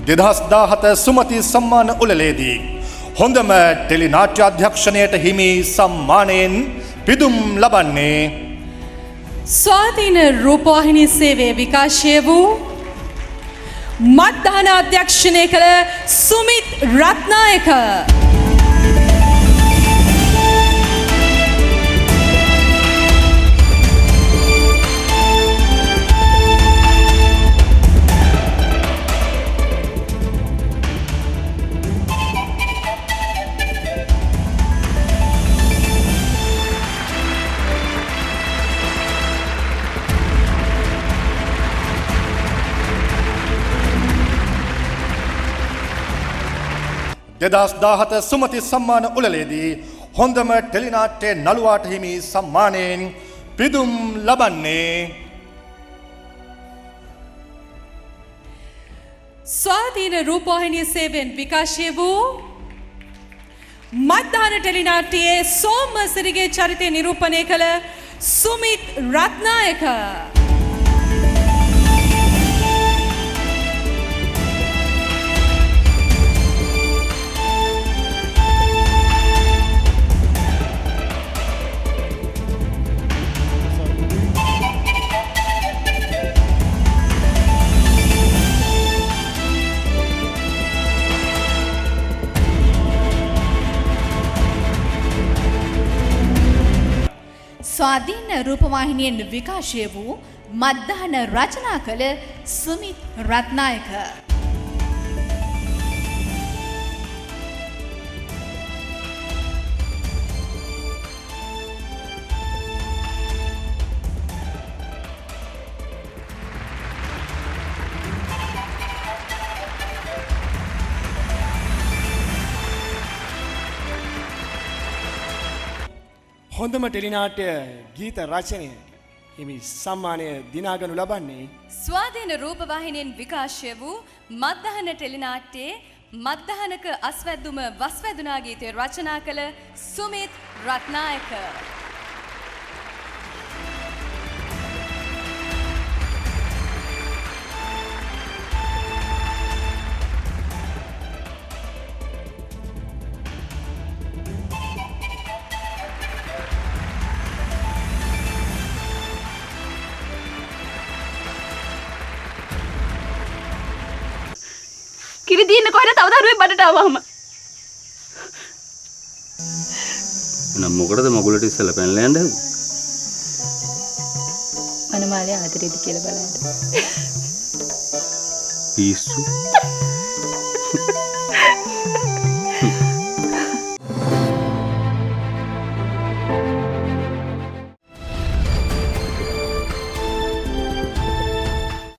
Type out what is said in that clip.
2017 සුමති සම්මාන උළෙලේදී හොඳම ටෙලි නාට්‍ය අධ්‍යක්ෂණයට හිමි සම්මානයෙන් පිදුම් ලබන්නේ ස්වාධීන රූපවාහිනී සේවයේ විකාශය වූ මත්දාන අධ්‍යක්ෂණය කළ සුමිත් රත්නායක. දෙදහස් සුමති සම්මාන උළෙලේදී හොඳම ටෙලිනාට්‍ය නළුවාට හිමි සම්මානයෙන් පිදුම් ලබන්නේ ස්වාධීන රූපවාහිනී සේවයෙන් විකාශය වූ මත්දාන ටෙලිනාට්‍යයේ සෝමසිරිගේ චරිතය නිරූපණය කළ සුමිත් රත්නායක. ස්වාධීන රූපවාහිනියෙන් විකාශය වූ මත්දාන රචනා කළ සුමිත් රත්නායක. හොඳම ටෙලිනාට්‍ය ගීත රචනය හිමි සම්මානය දිනාගනු ලබන්නේ ස්වාධීන රූපවාහිනියෙන් විකාශය වූ මත්දහන ටෙලිනාට්‍යයේ මත්දහනක අස්වැද්දුම වස්වැදුනා ගීතය රචනා කළ සුමිත් රත්නායක. කිරි දීන්න කොහෙද තව දරුවෙක් බඩට ආවම නම් මොකටද මගුලට ඉස්සලා පැනලා යන්න හදන්නේ අනමාලේ ආදරේද කියලා බලන්න පිස්සු